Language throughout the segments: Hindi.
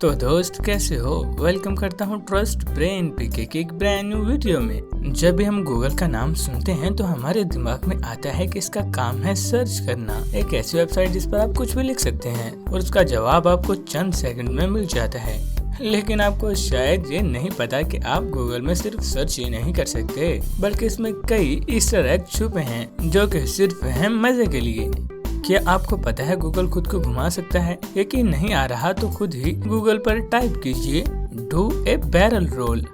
तो दोस्त कैसे हो। वेलकम करता हूँ ट्रस्ट ब्रेन पीके की एक ब्रांड न्यू वीडियो में। जब भी हम गूगल का नाम सुनते हैं तो हमारे दिमाग में आता है कि इसका काम है सर्च करना, एक ऐसी वेबसाइट जिस पर आप कुछ भी लिख सकते हैं और उसका जवाब आपको चंद सेकंड में मिल जाता है। लेकिन आपको शायद ये नहीं पता कि आप गूगल में सिर्फ सर्च ही नहीं कर सकते, बल्कि इसमें कई ईस्टर एग छुपे हैं जो कि सिर्फ हैं मजे के लिए। क्या आपको पता है गूगल खुद को घुमा सकता है? यकीन नहीं आ रहा तो खुद ही गूगल पर टाइप कीजिए डू ए बैरल रोल।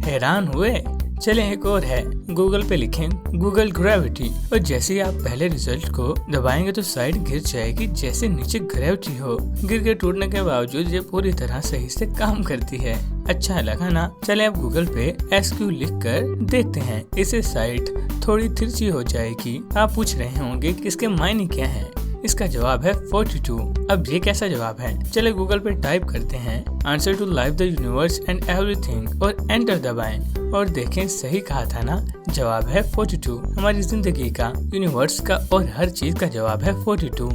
हैरान हुए? चले एक और है, गूगल पे लिखें गूगल ग्रेविटी और जैसे ही आप पहले रिजल्ट को दबाएंगे तो साइट गिर जाएगी जैसे नीचे ग्रेविटी हो। गिर के टूटने के बावजूद ये पूरी तरह सही से काम करती है। अच्छा लगा ना? चले अब गूगल पे SQ लिख कर देखते हैं। इससे साइट थोड़ी तिरछी हो जाएगी। आप पूछ रहे होंगे कि इसके मायने क्या है। इसका जवाब है 42। अब ये कैसा जवाब है? चले गूगल पे टाइप करते हैं answer to life the universe and everything और एंटर दबाएं और देखें सही कहा था ना, जवाब है 42। हमारी जिंदगी का, यूनिवर्स का और हर चीज का जवाब है 42।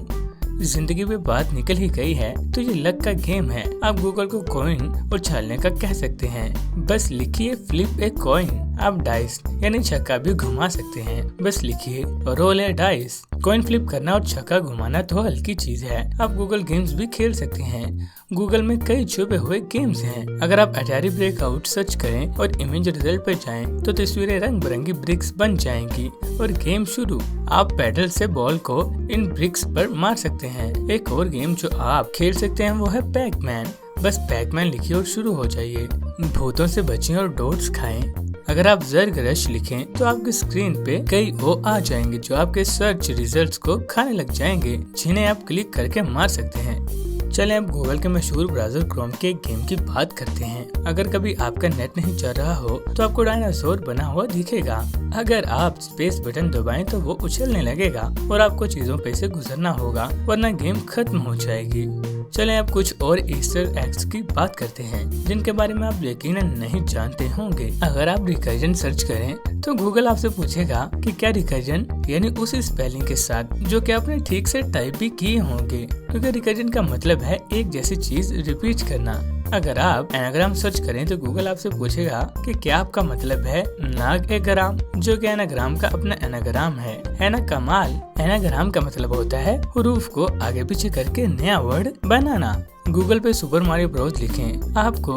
जिंदगी में बात निकल ही गई है तो ये लक का गेम है। आप गूगल को कॉइन और छालने का कह सकते हैं। बस लिखिए फ्लिप ए कॉइन। आप डाइस यानी छक्का भी घुमा सकते हैं। बस लिखिए रोल ए डाइस। कॉइन फ्लिप करना और छक्का घुमाना तो हल्की चीज है। आप गूगल गेम्स भी खेल सकते हैं। गूगल में कई छुपे हुए गेम्स हैं। अगर आप अटैरी ब्रेकआउट सर्च करें और इमेज रिजल्ट पर जाएं तो तस्वीरें रंग बिरंगी ब्रिक्स बन जाएंगी और गेम शुरू। आप पैडल से बॉल को इन ब्रिक्स पर मार सकते हैं। एक और गेम जो आप खेल सकते हैं वो है पैकमैन। बस पैकमैन लिखिए और शुरू हो जाइए। भूतों से बचिए और डॉट्स खाएं। अगर आप जर्ग रश लिखें तो आपकी स्क्रीन पे कई वो आ जाएंगे जो आपके सर्च रिजल्ट्स को खाने लग जाएंगे, जिन्हें आप क्लिक करके मार सकते हैं। चलें अब गूगल के मशहूर ब्राउज़र क्रोम के एक गेम की बात करते हैं। अगर कभी आपका नेट नहीं चल रहा हो तो आपको डायनासोर बना हुआ दिखेगा। अगर आप स्पेस बटन दबाएं तो वो उछलने लगेगा और आपको चीजों पे से गुजरना होगा, वरना गेम खत्म हो जाएगी। चलें अब कुछ और ईस्टर एग्स की बात करते हैं जिनके बारे में आप यकीनन नहीं जानते होंगे। अगर आप रिकर्जन सर्च करें तो गूगल आपसे पूछेगा कि क्या रिकर्जन यानी उस स्पेलिंग के साथ जो कि आपने ठीक से टाइप भी किए होंगे, क्योंकि रिकर्जन का मतलब है एक जैसी चीज रिपीट करना। अगर आप एनाग्राम सर्च करें तो गूगल आपसे पूछेगा कि क्या आपका मतलब है नाग ए ग्राम, जो कि एनाग्राम का अपना एनाग्राम है ना कमाल। एनाग्राम का मतलब होता है हुरूफ को आगे पीछे करके नया वर्ड बनाना। गूगल पे सुपर मारियो ब्रोस लिखें। आपको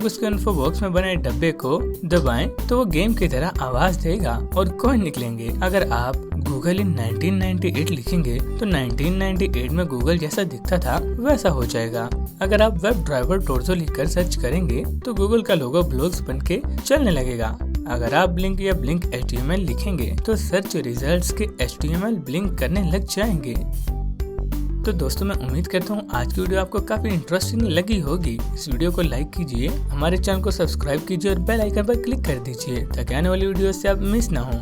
उसके इन्फो बॉक्स में बने डब्बे को दबाएं तो वो गेम की तरह आवाज देगा और कॉइन निकलेंगे। अगर आप गूगल इन 1998 लिखेंगे तो 1998 में गूगल जैसा दिखता था वैसा हो जाएगा। अगर आप वेब ड्राइवर टोर्सो लिखकर सर्च करेंगे तो गूगल का लोगो ब्लॉग्स बन के चलने लगेगा। अगर आप ब्लिंक या ब्लिंक HTML लिखेंगे तो सर्च रिजल्ट्स के HTML ब्लिंक करने लग जाएंगे। तो दोस्तों मैं उम्मीद करता हूँ आज की वीडियो आपको काफी इंटरेस्टिंग लगी होगी। इस वीडियो को लाइक कीजिए, हमारे चैनल को सब्सक्राइब कीजिए और बेल आइकन पर क्लिक कर दीजिए ताकि आने वाली वीडियो से आप मिस ना हो।